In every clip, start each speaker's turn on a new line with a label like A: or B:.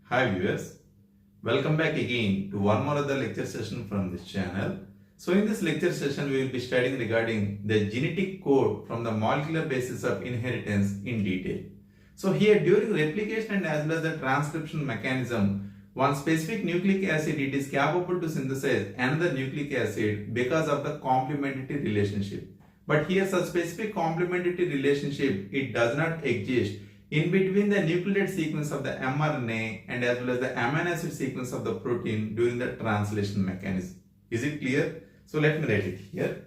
A: Hi viewers, welcome back again to one more other lecture session from this channel. So in this lecture session we will be studying regarding the genetic code from the molecular basis of inheritance in detail. So here during replication and as well as the transcription mechanism, one specific nucleic acid it is capable to synthesize another nucleic acid because of the complementarity relationship. But here such specific complementarity relationship it does not exist in between the nucleotide sequence of the mRNA and as well as the amino acid sequence of the protein during the translation mechanism. Is it clear? So let me write it here.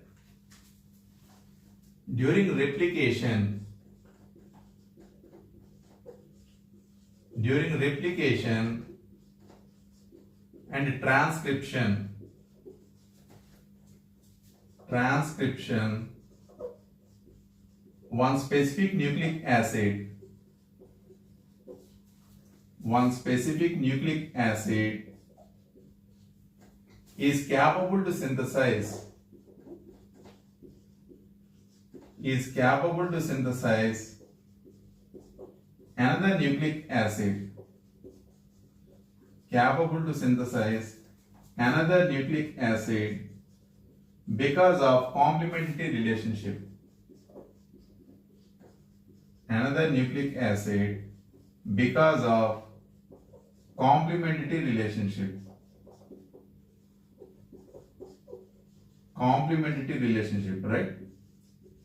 A: During replication and transcription, one specific nucleic acid is capable to synthesize another nucleic acid because of complementarity relationship. Another nucleic acid because of complementarity relationship, right?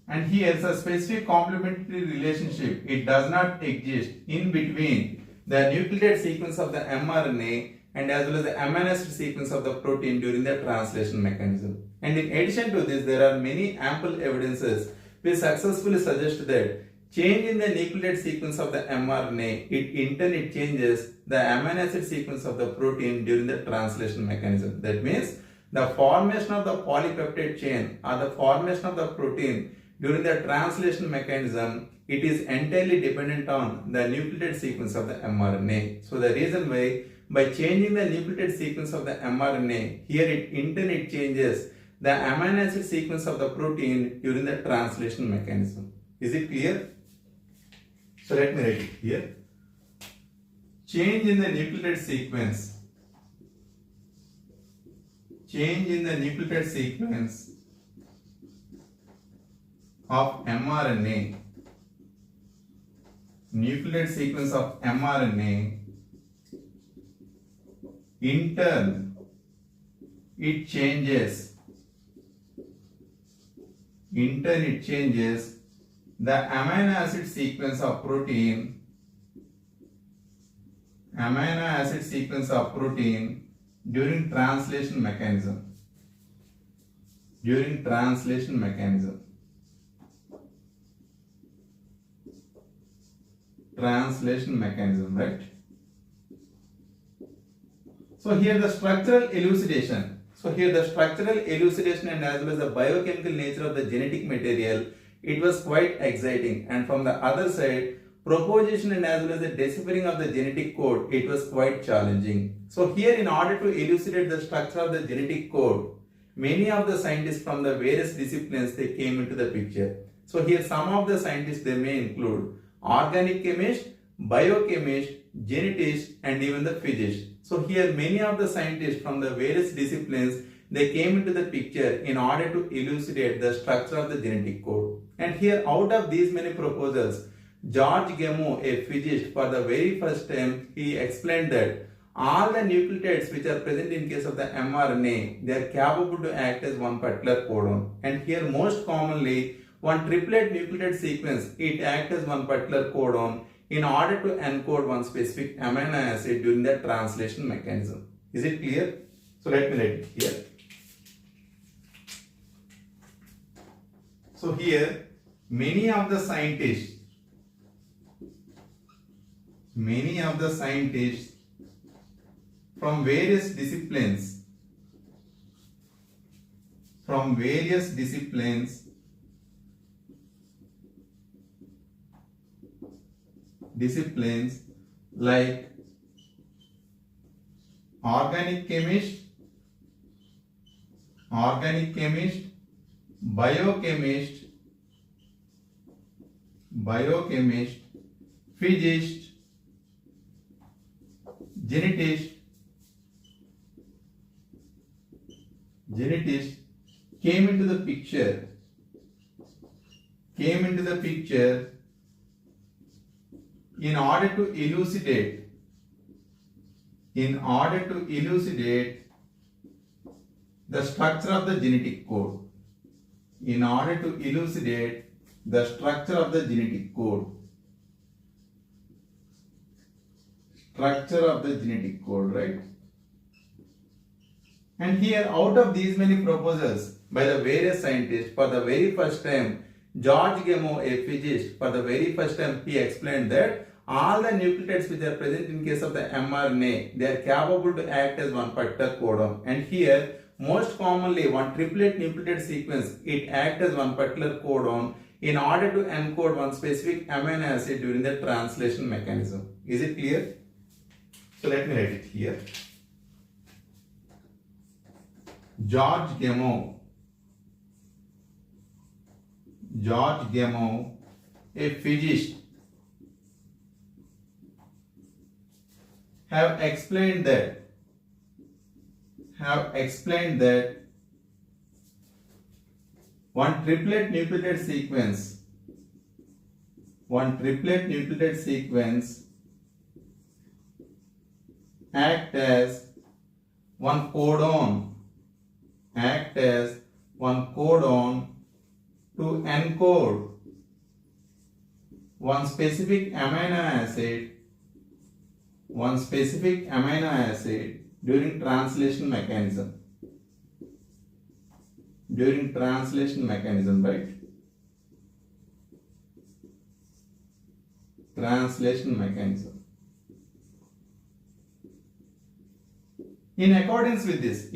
A: And here a specific complementary relationship it does not exist in between the nucleotide sequence of the mRNA and as well as the amino acid sequence of the protein during the translation mechanism. And in addition to this, there are many ample evidences which successfully suggest that change in the nucleotide sequence of the mRNA, it changes the amino acid sequence of the protein during the translation mechanism. That means the formation of the polypeptide chain or the formation of the protein during the translation mechanism, it is entirely dependent on the nucleotide sequence of the mRNA. So the reason why by changing the nucleotide sequence of the mRNA, here it changes the amino acid sequence of the protein during the translation mechanism. Is it clear? So let me write it here. Change in the nucleotide sequence of mRNA, in turn it changes the amino acid sequence of protein during translation mechanism. Right? So here the structural elucidation. And as well as the biochemical nature of the genetic material, it was quite exciting. And from the other side, proposition and as well as the deciphering of the genetic code, it was quite challenging. So here in order to elucidate the structure of the genetic code, many of the scientists from the various disciplines, they came into the picture. So here some of the scientists, they may include organic chemist, biochemist, genetist and even the physicist. So here many of the scientists from the various disciplines, they came into the picture in order to elucidate the structure of the genetic code. And here out of these many proposals, George Gamow, a physicist, for the very first time, he explained that all the nucleotides which are present in case of the mRNA, they are capable to act as one particular codon. And here most commonly, one triplet nucleotide sequence, it acts as one particular codon in order to encode one specific amino acid during the translation mechanism. Is it clear? So let me write it here. So here, many of the scientists from various disciplines like organic chemist, biochemist, physicist, genetist came into the picture in order to elucidate the structure of the genetic code. In order to elucidate the structure of the genetic code. Structure of the genetic code, right? And here, out of these many proposals by the various scientists, for the very first time, George Gamow, a physicist, for the very first time, he explained that all the nucleotides which are present in case of the mRNA, they are capable to act as one particular codon. And here, most commonly, one triplet nucleotide sequence, it acts as one particular codon in order to encode one specific amino acid during the translation mechanism. Is it clear? So let me write it here. George Gamow, a physicist, have explained that one triplet nucleotide sequence act as one codon to encode one specific amino acid during translation mechanism. Right? Translation mechanism. In accordance with this,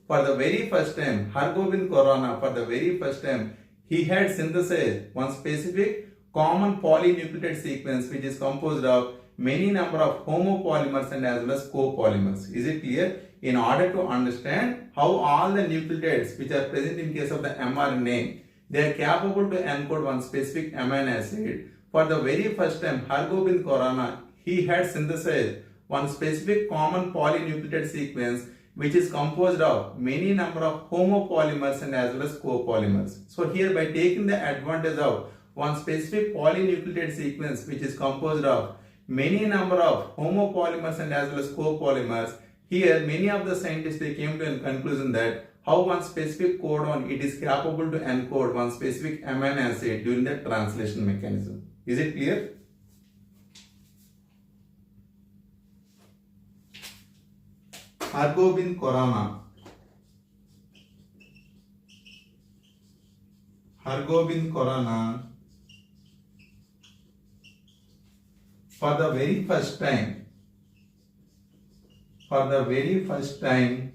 A: for the very first time, Hargobind Khorana, for the very first time, he had synthesized one specific common polynucleotide sequence which is composed of many number of homopolymers and as well as copolymers. Is it clear? In order to understand how all the nucleotides which are present in case of the mRNA, they are capable to encode one specific amino acid. For the very first time, Hargobind Khorana, he had synthesized one specific common polynucleotide sequence which is composed of many number of homopolymers and as well as copolymers. So here, by taking the advantage of one specific polynucleotide sequence which is composed of many number of homopolymers and as well as copolymers, here many of the scientists, they came to a conclusion that how one specific codon, it is capable to encode one specific amino acid during the translation mechanism. Is it clear? Hargobind Khorana. For the very first time,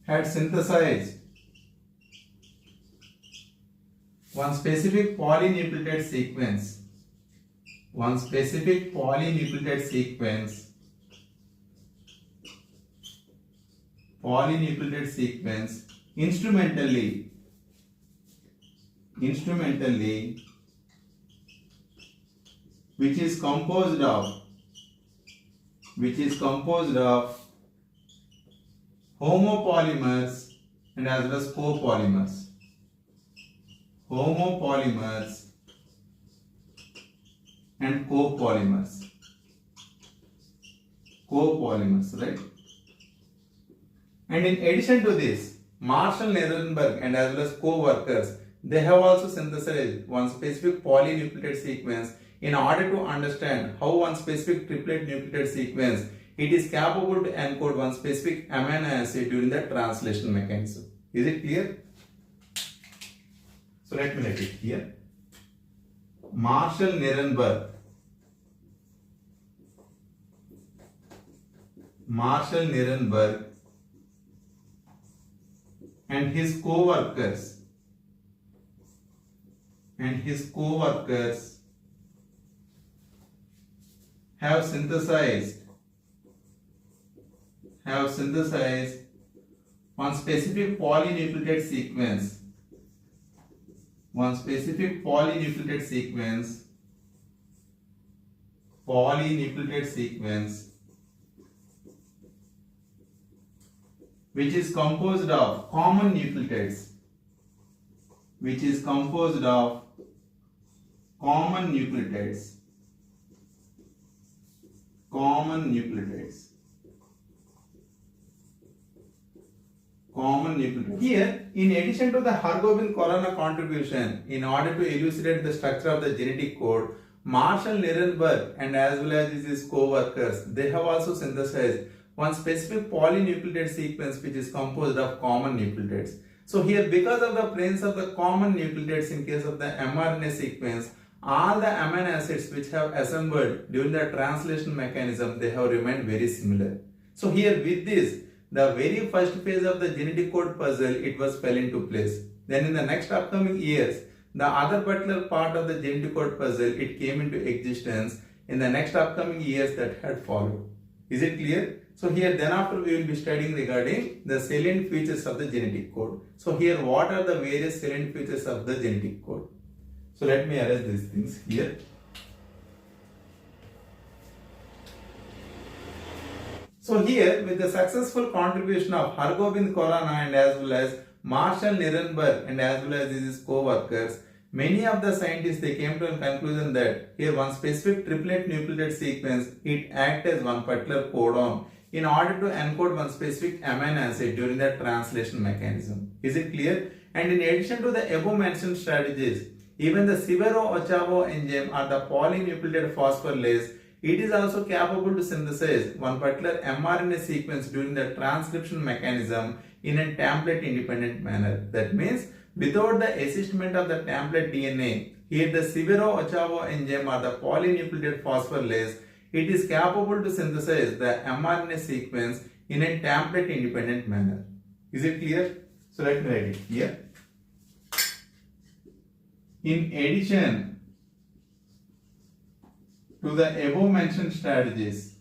A: had synthesized one specific polynucleotide sequence instrumentally which is composed of homopolymers and as well as copolymers. Homopolymers and copolymers. Right? And in addition to this, Marshall Nirenberg and as well as co-workers, they have also synthesized one specific polynucleotide sequence in order to understand how one specific triplet nucleotide sequence, it is capable to encode one specific amino acid during the translation mechanism. Is it clear? So let me write it here. Marshall Nirenberg and his co-workers have synthesized one specific polynucleotide sequence polynucleotide sequence which is composed of common nucleotides, which is composed of common nucleotides, common nucleotides. Here, in addition to the Hargobind-Khorana contribution, in order to elucidate the structure of the genetic code, Marshall Nirenberg and as well as his co-workers, they have also synthesized one specific polynucleotide sequence which is composed of common nucleotides. So here, because of the presence of the common nucleotides in case of the mRNA sequence, all the amino acids which have assembled during the translation mechanism, they have remained very similar. So here with this, the very first phase of the genetic code puzzle, it was fell into place. Then in the next upcoming years, the other particular part of the genetic code puzzle, it came into existence in the next upcoming years that had followed. Is it clear? So here then after we will be studying regarding the salient features of the genetic code. So here what are the various salient features of the genetic code? So let me arrange these things here. So here with the successful contribution of Hargobind-Khorana and as well as Marshall Nirenberg and as well as his co-workers, many of the scientists they came to a conclusion that here one specific triplet nucleotide sequence, it acts as one particular codon in order to encode one specific amino acid during the translation mechanism. Is it clear? And in addition to the above mentioned strategies, even the Severo-Ochoa enzyme or the polynucleotide phosphorylase, it is also capable to synthesize one particular mRNA sequence during the transcription mechanism in a template-independent manner. That means, without the assistance of the template DNA, here the Severo-Ochoa enzyme or the polynucleotide phosphorylase, it is capable to synthesize the mRNA sequence in a template-independent manner. Is it clear? So let me write it here. In addition to the above mentioned strategies,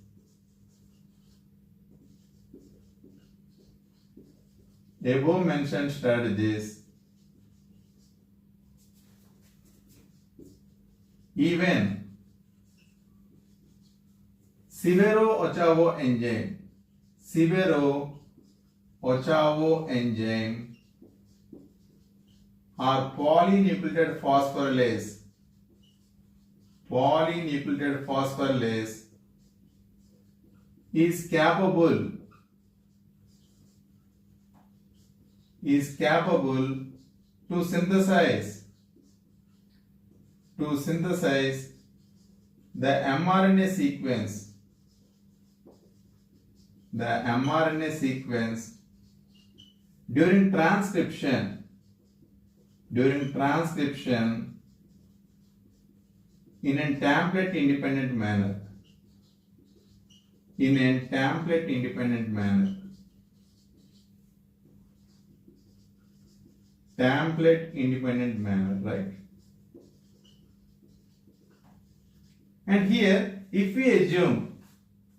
A: even Severo-Ochoa enzyme or polynucleotide phosphorylase is capable to synthesize the mRNA sequence during transcription in a template-independent manner. Template-independent manner, right? And here, if we assume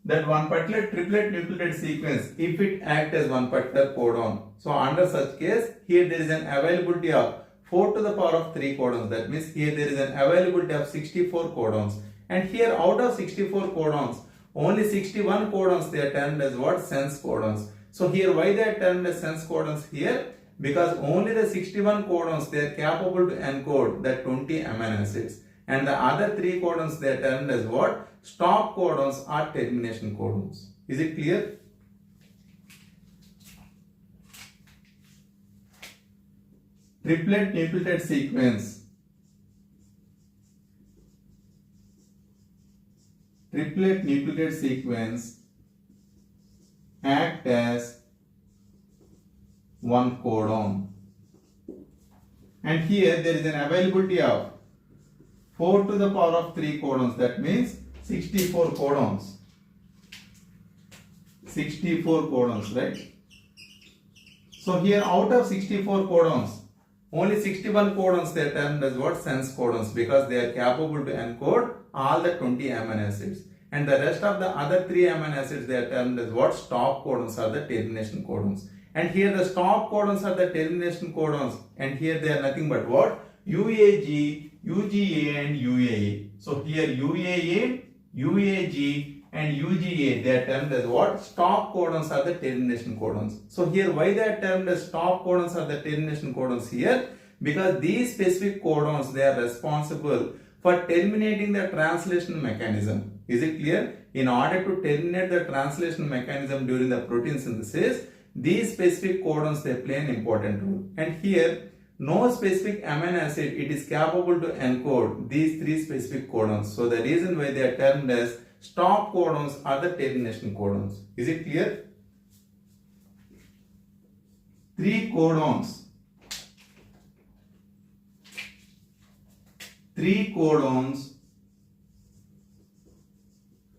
A: that one particular triplet nucleotide sequence, if it acts as one particular codon, so under such case, here there is an availability of 4 to the power of 3 codons. That means here there is an availability of 64 codons. And here out of 64 codons, only 61 codons they are termed as what? Sense codons. So here why they are termed as sense codons here? Because only the 61 codons they are capable to encode the 20 amino acids. And the other 3 codons they are termed as what? Stop codons or termination codons. Is it clear? Triplet nucleotide sequence act as one codon, and here there is an availability of 4 to the power of 3 codons. That means 64 codons. 64 codons, right? So here out of 64 codons, only 61 codons they are termed as what? Sense codons, because they are capable to encode all the 20 amino acids. And the rest of the other 3 amino acids they are termed as what? Stop codons or the termination codons. And here the stop codons are the termination codons, and here they are nothing but what? UAG, UGA and UAA. So here UAA, UAG and UGA, they are termed as what? Stop codons are the termination codons. So here why they are termed as stop codons are the termination codons here? Because these specific codons, they are responsible for terminating the translation mechanism. Is it clear? In order to terminate the translation mechanism during the protein synthesis, these specific codons, they play an important role. And here, no specific amino acid, it is capable to encode these three specific codons. So the reason why they are termed as stop codons are the termination codons. Is it clear? Three codons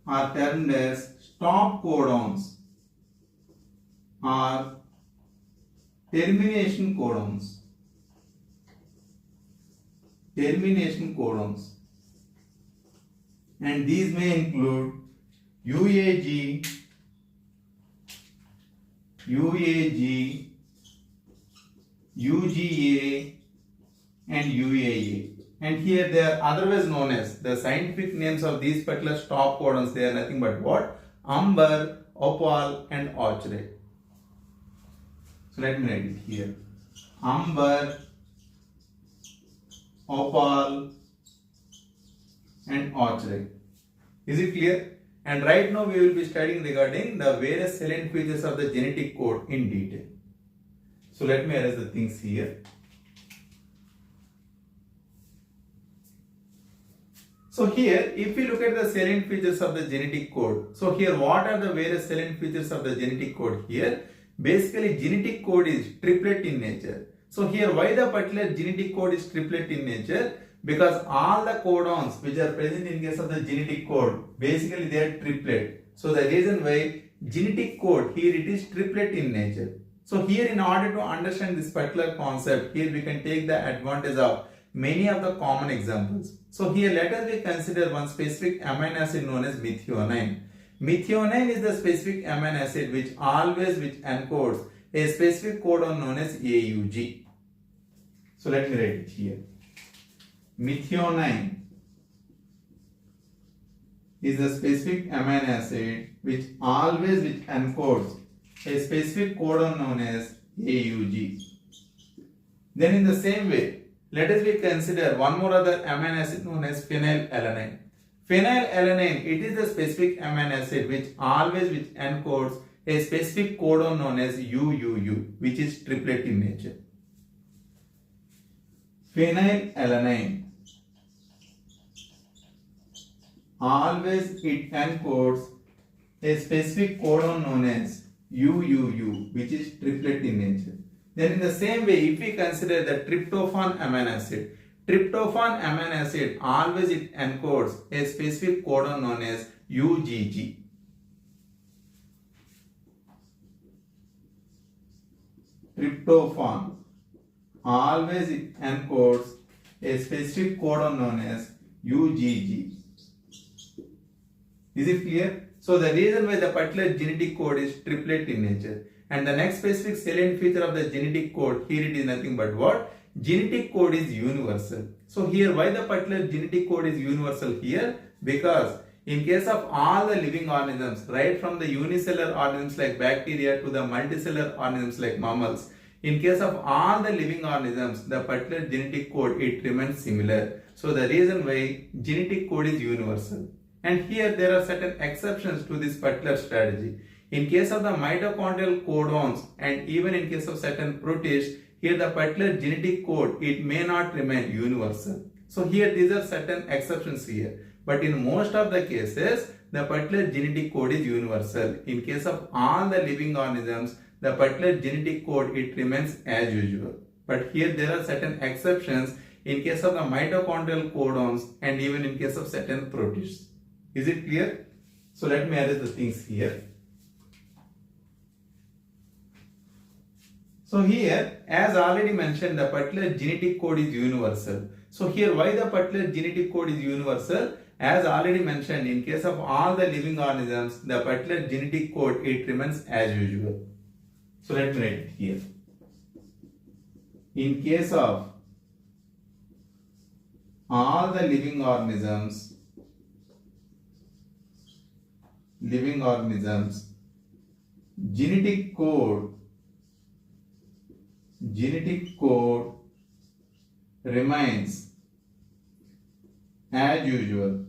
A: are termed as stop codons or termination codons. And these may include UAG, UGA and UAA. And here they are otherwise known as, the scientific names of these particular stop codons, they are nothing but what? Umber, Opal and Orchard. So let me write it here. Umber, Opal and Orchard. Is it clear? And right now we will be studying regarding the various salient features of the genetic code in detail. So let me arrange the things here. So here, if we look at the salient features of the genetic code, so here what are the various salient features of the genetic code here? Basically, genetic code is triplet in nature. So here, why the particular genetic code is triplet in nature? Because all the codons which are present in case of the genetic code, basically they are triplet. So the reason why genetic code here it is triplet in nature. So here, in order to understand this particular concept, here we can take the advantage of many of the common examples. So here let us consider one specific amino acid known as methionine. Methionine is the specific amino acid which encodes a specific codon known as AUG. So let me write it here. Methionine is the specific amino acid which encodes a specific codon known as AUG. Then in the same way, let us consider one more other amino acid known as phenylalanine. Phenylalanine, it is the specific amino acid which encodes a specific codon known as UUU, which is triplet in nature. Phenylalanine it encodes a specific codon known as UUU, which is triplet in nature. Then in the same way, if we consider the tryptophan amino acid it encodes a specific codon known as UGG. Tryptophan it encodes a specific codon known as UGG. Is it clear? So the reason why the particular genetic code is triplet in nature. And the next specific salient feature of the genetic code, here it is nothing but what? Genetic code is universal. So here why the particular genetic code is universal here? Because in case of all the living organisms, right from the unicellular organisms like bacteria to the multicellular organisms like mammals, in case of all the living organisms, the particular genetic code, it remains similar. So the reason why genetic code is universal. And here there are certain exceptions to this particular strategy. In case of the mitochondrial codons and even in case of certain protists, here the particular genetic code, it may not remain universal. So here these are certain exceptions here. But in most of the cases, the particular genetic code is universal. In case of all the living organisms, the particular genetic code, it remains as usual. But here there are certain exceptions in case of the mitochondrial codons and even in case of certain protists. Is it clear? So let me arrange the things here. So here, as already mentioned, the particular genetic code is universal. So here, why the particular genetic code is universal? As already mentioned, in case of all the living organisms, the particular genetic code, it remains as usual. So let me write it here. In case of all the living organisms, living organisms, genetic code remains as usual.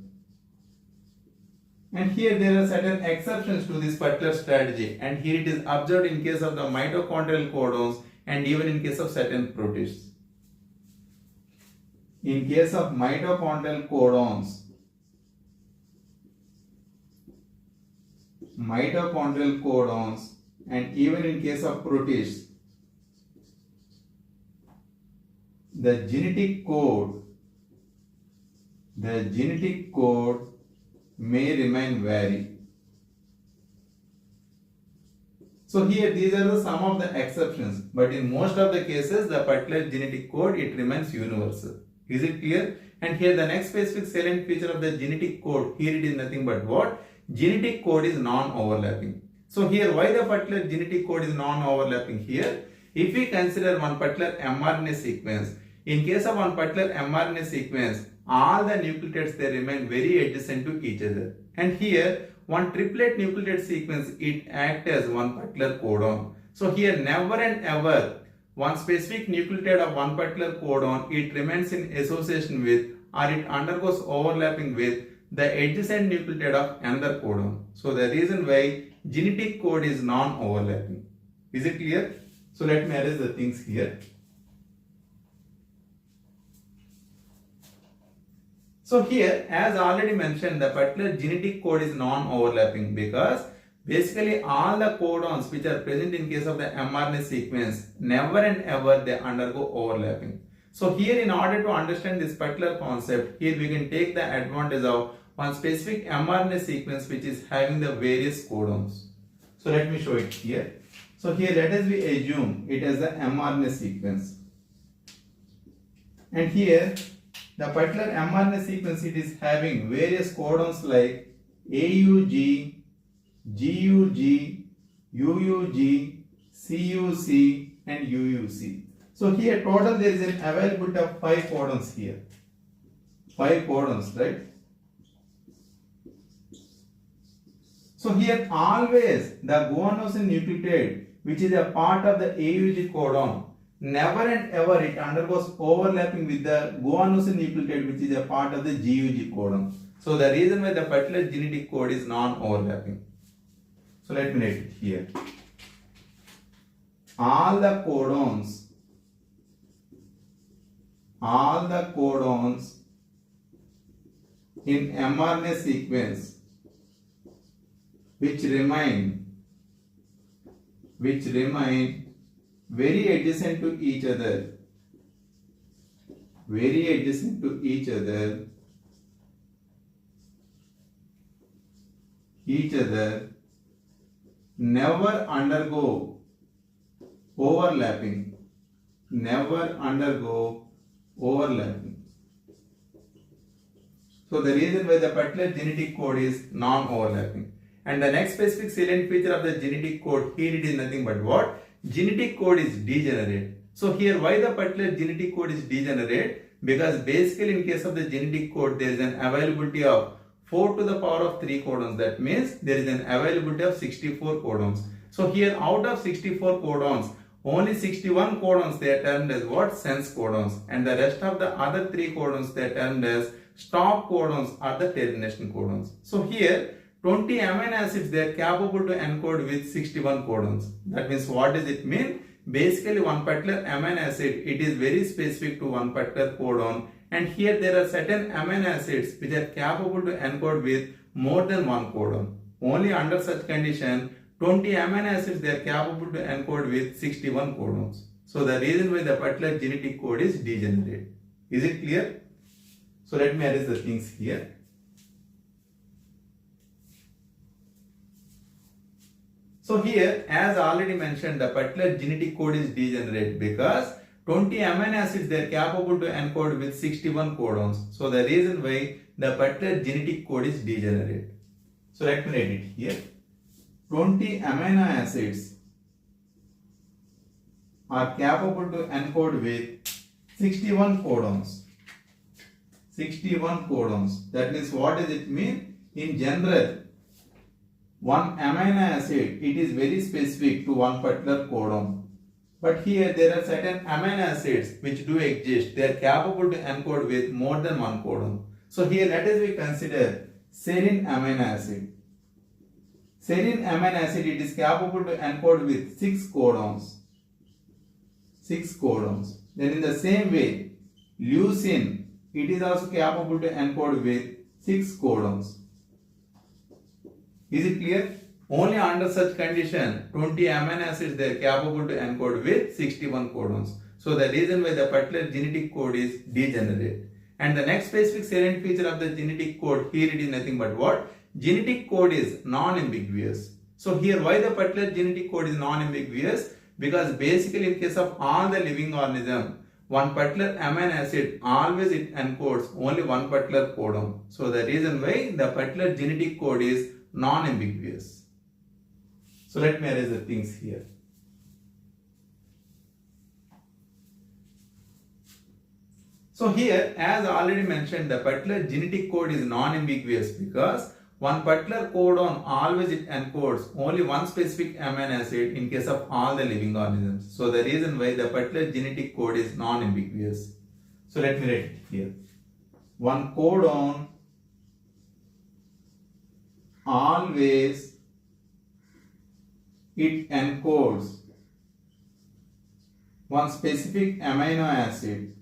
A: And here there are certain exceptions to this particular strategy, and here it is observed in case of the mitochondrial codons and even in case of certain protists. In case of mitochondrial codons, and even in case of protists, the genetic code may remain varied. So here these are some of the exceptions, but in most of the cases the particular genetic code it remains universal. Is it clear? And here the next specific salient feature of the genetic code, here it is nothing but what? Genetic code is non-overlapping. So here why the particular genetic code is non-overlapping here? If we consider one particular mRNA sequence, in case of one particular mRNA sequence, all the nucleotides they remain very adjacent to each other. And here one triplet nucleotide sequence it acts as one particular codon. So here never and ever one specific nucleotide of one particular codon it remains in association with or it undergoes overlapping with the adjacent nucleotide of another codon. So the reason why genetic code is non-overlapping. Is it clear? So let me arrange the things here. So here, as already mentioned, the particular genetic code is non-overlapping because basically all the codons which are present in case of the mRNA sequence, never and ever they undergo overlapping. So here in order to understand this particular concept, here we can take the advantage of one specific mRNA sequence which is having the various codons. So let me show it here. So here let us we assume it as the mRNA sequence. And here the particular mRNA sequence it is having various codons like AUG, GUG, UUG, CUC and UUC. So here total there is an availability of 5 codons here. 5 codons, right? So here always the guanosine nucleotide which is a part of the AUG codon, never and ever it undergoes overlapping with the guanosine nucleotide which is a part of the GUG codon. So the reason why the particular genetic code is non-overlapping. So let me write it here. All the codons in mRNA sequence which remain very adjacent to each other, never undergo overlapping. So the reason why the particular genetic code is non-overlapping. And the next specific salient feature of the genetic code, here it is nothing but what? Genetic code is degenerate. So here why the particular genetic code is degenerate? Because basically in case of the genetic code there is an availability of 4 to the power of 3 codons. That means there is an availability of 64 codons. So here out of 64 codons, only 61 codons they are termed as what? Sense codons. And the rest of the other 3 codons they are termed as stop codons or the termination codons. So here 20 amino acids they are capable to encode with 61 codons. That means what does it mean? Basically one particular amino acid it is very specific to one particular codon, and here there are certain amino acids which are capable to encode with more than one codon. Only under such condition 20 amino acids they are capable to encode with 61 codons. So the reason why the particular genetic code is degenerate. Is it clear? So let me arrange the things here. So here, as already mentioned, the particular genetic code is degenerate because 20 amino acids they are capable to encode with 61 codons. So the reason why the particular genetic code is degenerate. So let me write it here. 20 amino acids are capable to encode with 61 codons. 61 codons. That means what does it mean? In general, one amino acid, it is very specific to one particular codon. But here there are certain amino acids which do exist. They are capable to encode with more than one codon. So here let us consider serine amino acid. Serine amino acid, it is capable to encode with 6 codons. 6 codons. Then in the same way, leucine, it is also capable to encode with 6 codons. Is it clear? Only under such condition, 20 amino acids they are capable to encode with 61 codons. So the reason why the particular genetic code is degenerate. And the next specific salient feature of the genetic code, here it is nothing but what? Genetic code is non-ambiguous. So here why the particular genetic code is non-ambiguous? Because basically in case of all the living organism, one particular amino acid always it encodes only one particular codon. So the reason why the particular genetic code is non-ambiguous. So let me erase the things here. So here, as already mentioned, the particular genetic code is non-ambiguous because one particular codon always it encodes only one specific amino acid in case of all the living organisms. So the reason why the particular genetic code is non-ambiguous. So let me write it here. One codon always it encodes one specific amino acid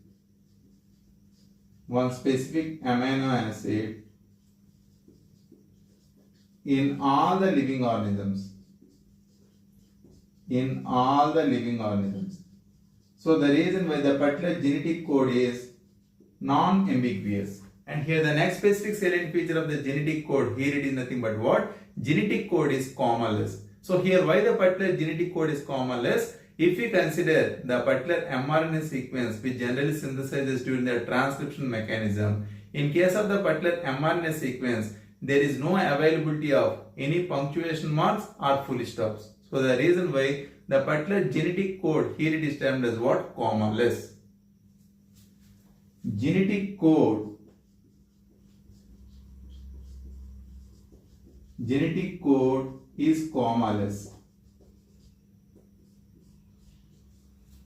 A: in all the living organisms. So the reason why the particular genetic code is non-ambiguous. And here the next specific salient feature of the genetic code, here it is nothing but what? Genetic code is commaless. So here why the particular genetic code is commaless? If we consider the particular mRNA sequence which generally synthesizes during the transcription mechanism, in case of the particular mRNA sequence, there is no availability of any punctuation marks or full stops. So the reason why the particular genetic code, here it is termed as what? Commaless. Genetic code is commaless.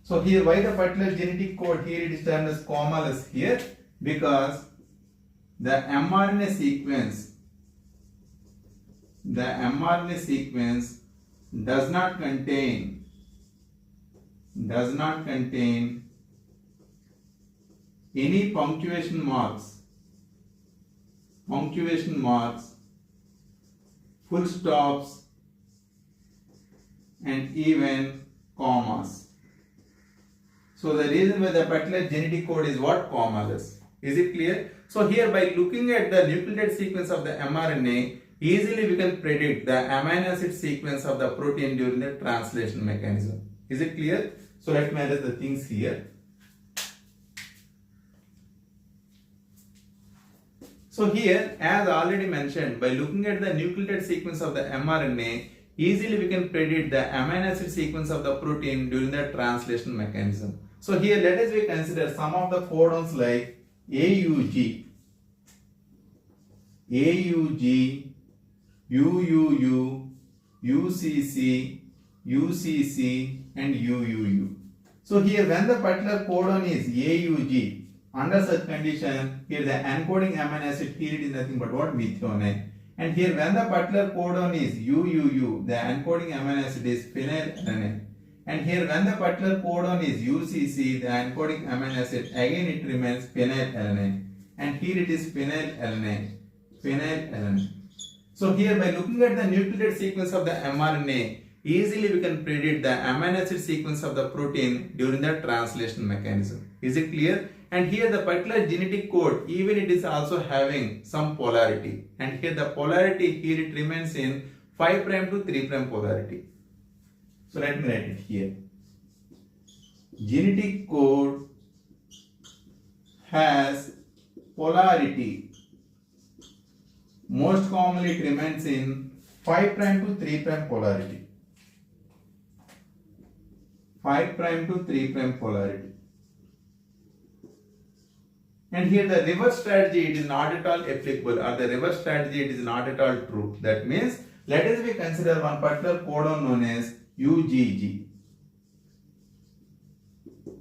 A: So here why the particular genetic code, here it is termed as commaless here? Because the mRNA sequence does not contain any punctuation marks, full stops and even commas. So the reason why the particular genetic code is what? Commaless. Is it clear? So here by looking at the nucleotide sequence of the mRNA, easily we can predict the amino acid sequence of the protein during the translation mechanism. Is it clear? So let me erase the things here. So here, as already mentioned, by looking at the nucleotide sequence of the mRNA, easily we can predict the amino acid sequence of the protein during the translation mechanism. So here let us consider some of the codons like AUG, UUU, UCC, UCC and UUU. So here when the particular codon is AUG, under such condition, here the encoding amino acid, here it is nothing but what? Methionine. And here when the particular codon is UUU, the encoding amino acid is phenylalanine. And here when the particular codon is UCC, the encoding amino acid, again it remains phenylalanine. And here it is phenylalanine. So here by looking at the nucleotide sequence of the mRNA, easily we can predict the amino acid sequence of the protein during the translation mechanism. Is it clear? And here the particular genetic code, even it is also having some polarity. And here the polarity, here it remains in 5' to 3' polarity. So let me write it here. Genetic code has polarity. Most commonly it remains in 5' to 3' polarity. 5' to 3' polarity. And here the reverse strategy, it is not at all applicable, or the reverse strategy, it is not at all true. That means Let us we consider one particular codon known as UGG.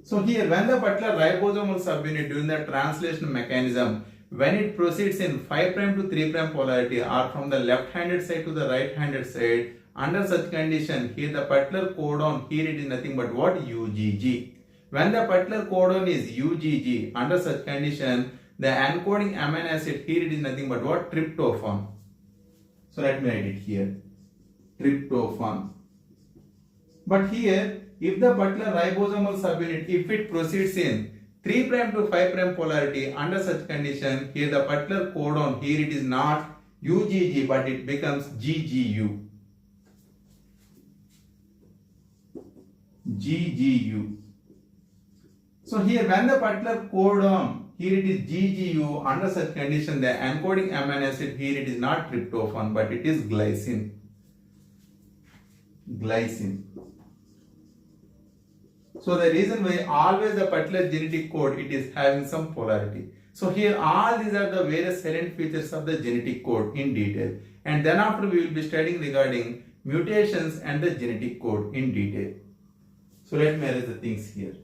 A: So here when the particular ribosomal subunit during the translation mechanism, when it proceeds in 5' to 3' polarity or from the left-handed side to the right-handed side, under such condition, here the particular codon, here it is nothing but what? UGG. When the particular codon is UGG, under such condition, the encoding amino acid, here it is nothing but what? Tryptophan. So let me write it here. Tryptophan. But here, if the particular ribosomal subunit, if it proceeds in 3' to 5' polarity, under such condition, here the particular codon, here it is not UGG but it becomes GGU. GGU. So here when the particular codon, here it is GGU, under such condition the encoding amino acid, here it is not tryptophan but it is glycine. Glycine. So the reason why always the particular genetic code, it is having some polarity. So here all these are the various salient features of the genetic code in detail. And then after we will be studying regarding mutations and the genetic code in detail. So let me arrange the things here.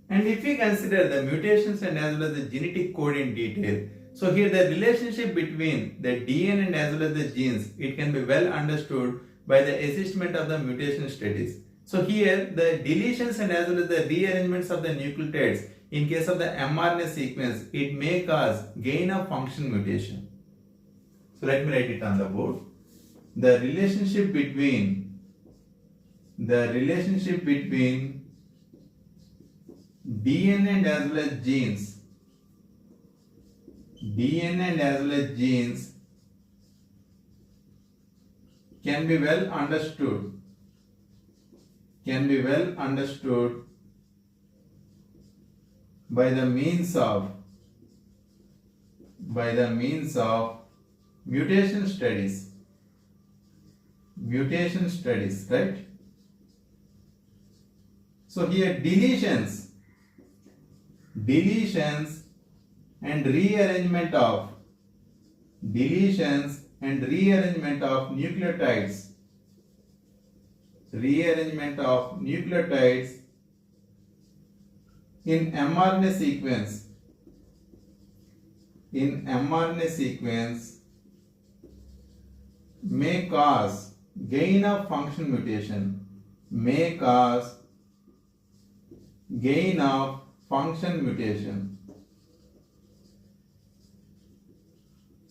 A: And if we consider the mutations and as well as the genetic code in detail, so here the relationship between the DNA and as well as the genes, it can be well understood by the assessment of the mutation studies. So here the deletions and as well as the rearrangements of the nucleotides in case of the mRNA sequence, it may cause gain of function mutation. So let me write it on the board. The relationship between DNA and as well as genes, can be well understood by the means of mutation studies, right? So here deletions and rearrangement of nucleotides, in mRNA sequence may cause gain of function mutation,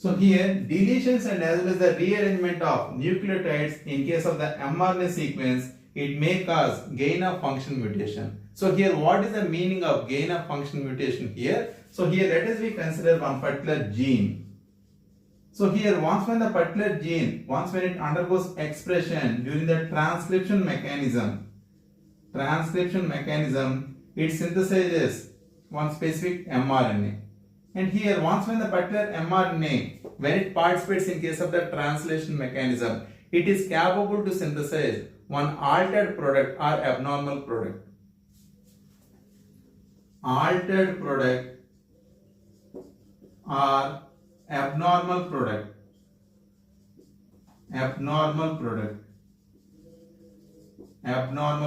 A: So here deletions and as well as the rearrangement of nucleotides in case of the mRNA sequence, it may cause gain of function mutation. So here what is the meaning of gain of function mutation here? So here let us we consider one particular gene. So here once when the particular gene, once when it undergoes expression during the transcription mechanism, it synthesizes one specific mRNA. And here once when the particular mRNA, when it participates in case of the translation mechanism, it is capable to synthesize one altered product or abnormal product. Altered product or abnormal product. Abnormal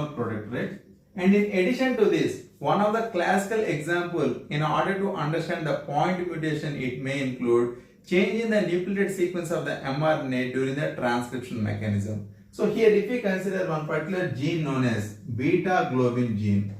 A: product, right? And in addition to this, one of the classical example in order to understand the point mutation, it may include change in the nucleotide sequence of the mRNA during the transcription mechanism. So here if we consider one particular gene known as beta globin gene.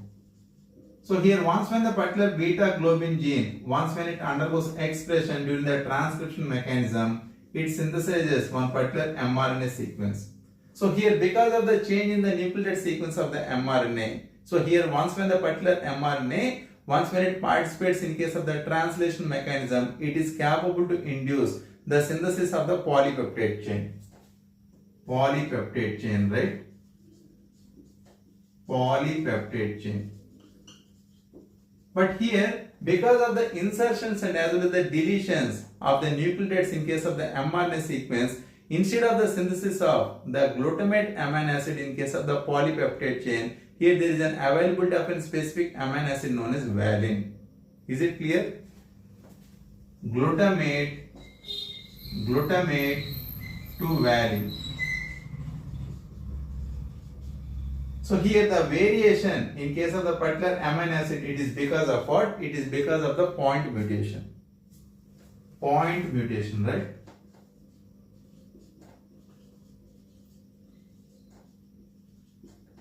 A: So here once when the particular beta globin gene, once when it undergoes expression during the transcription mechanism, it synthesizes one particular mRNA sequence. So here because of the change in the nucleotide sequence of the mRNA, so here once when the particular mRNA, once when it participates in case of the translation mechanism, it is capable to induce the synthesis of the polypeptide chain. Polypeptide chain, right? Polypeptide chain. But here, because of the insertions and as well as the deletions of the nucleotides in case of the mRNA sequence, instead of the synthesis of the glutamate amino acid in case of the polypeptide chain, here there is an availability of a specific amino acid known as valine. Is it clear? glutamate to valine. So here the variation in case of the particular amino acid, it is because of what? It is because of the point mutation. Point mutation, right?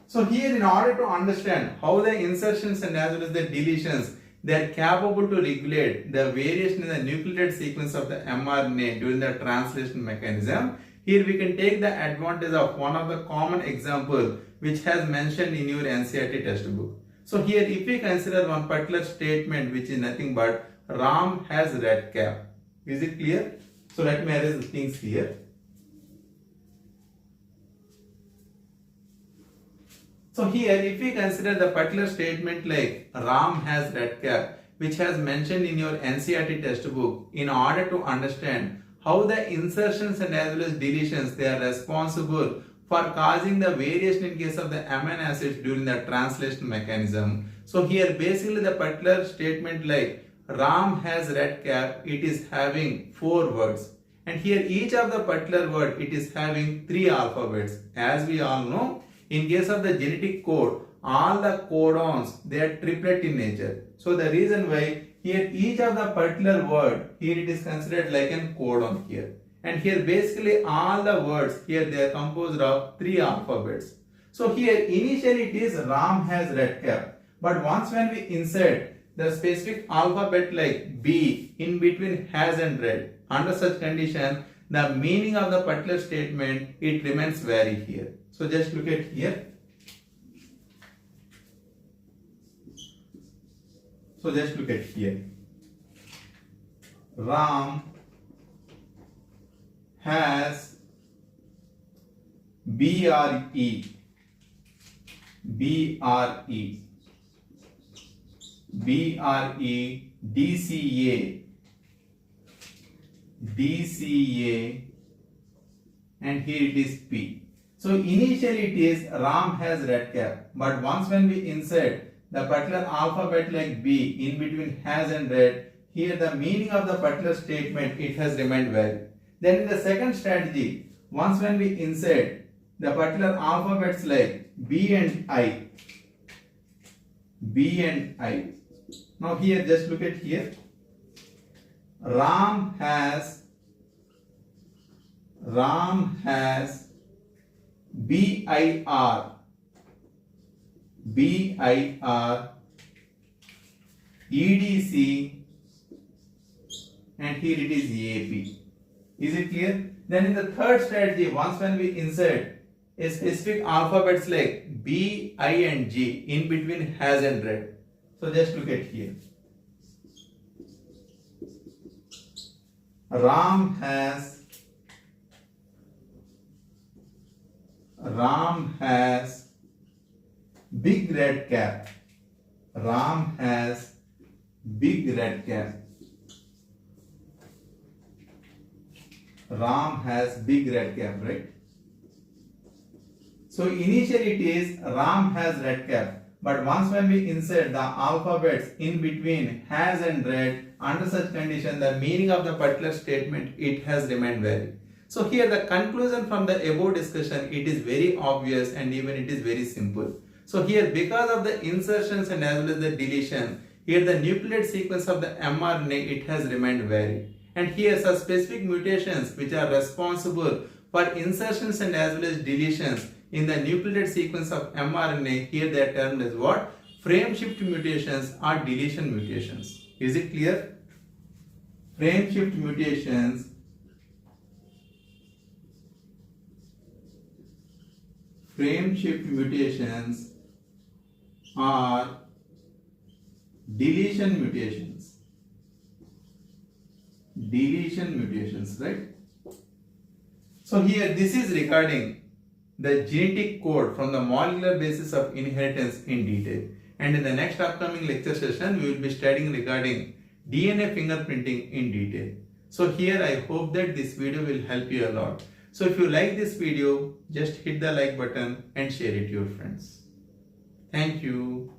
A: So here, in order to understand how the insertions and as well as the deletions, they are capable to regulate the variation in the nucleotide sequence of the mRNA during the translation mechanism. Here we can take the advantage of one of the common example which has mentioned in your NCERT textbook. So here if we consider one particular statement which is nothing but Ram has red cap. Is it clear? So let me arrange the things here. So here if we consider the particular statement like Ram has red cap which has mentioned in your NCERT textbook, in order to understand how the insertions and as well as deletions, they are responsible for causing the variation in case of the amino acids during the translation mechanism. So here basically the particular statement like Ram has red cap, it is having 4 words. And here each of the particular word, it is having 3 alphabets. As we all know, in case of the genetic code, all the codons, they are triplet in nature. So the reason why here each of the particular word, here it is considered like an codon here. And here basically all the words here they are composed of 3 alphabets. So here initially it is Ram has red cap. But once when we insert the specific alphabet like B in between has and red, under such condition, the meaning of the particular statement, it remains varied here. So just look at here. So just look at here. Ram has BRE, DCA, and here it is P. So initially it is Ram has red cap, but once when we insert the particular alphabet like B in between has and red, here the meaning of the particular statement, it has remained varied. Then in the second strategy, once when we insert the particular alphabets like B and I. Now here just look at here. Ram has BIR, EDC, and here it is AP. Is it clear? Then in the third strategy, once when we insert a specific alphabets like B, I and G in between has and red. So just look at here. Ram has big red cap. Ram has big red cap. Ram has big red cap, right? So initially it is Ram has red cap, but once when we insert the alphabets in between has and red, under such condition the meaning of the particular statement, it has remained varied. So here the conclusion from the above discussion, it is very obvious and even it is very simple. So here because of the insertions and as well as the deletion, here the nucleotide sequence of the mRNA, it has remained varied. And here some specific mutations which are responsible for insertions and as well as deletions in the nucleotide sequence of mRNA, here they are termed as what? Frame shift mutations or deletion mutations. Is it clear? Frame shift mutations are deletion mutations, right? So here this is regarding the genetic code from the molecular basis of inheritance in detail. And in the next upcoming lecture session, we will be studying regarding DNA fingerprinting in detail. So here I hope that this video will help you a lot. So if you like this video, just hit the like button and share it to your friends. Thank you.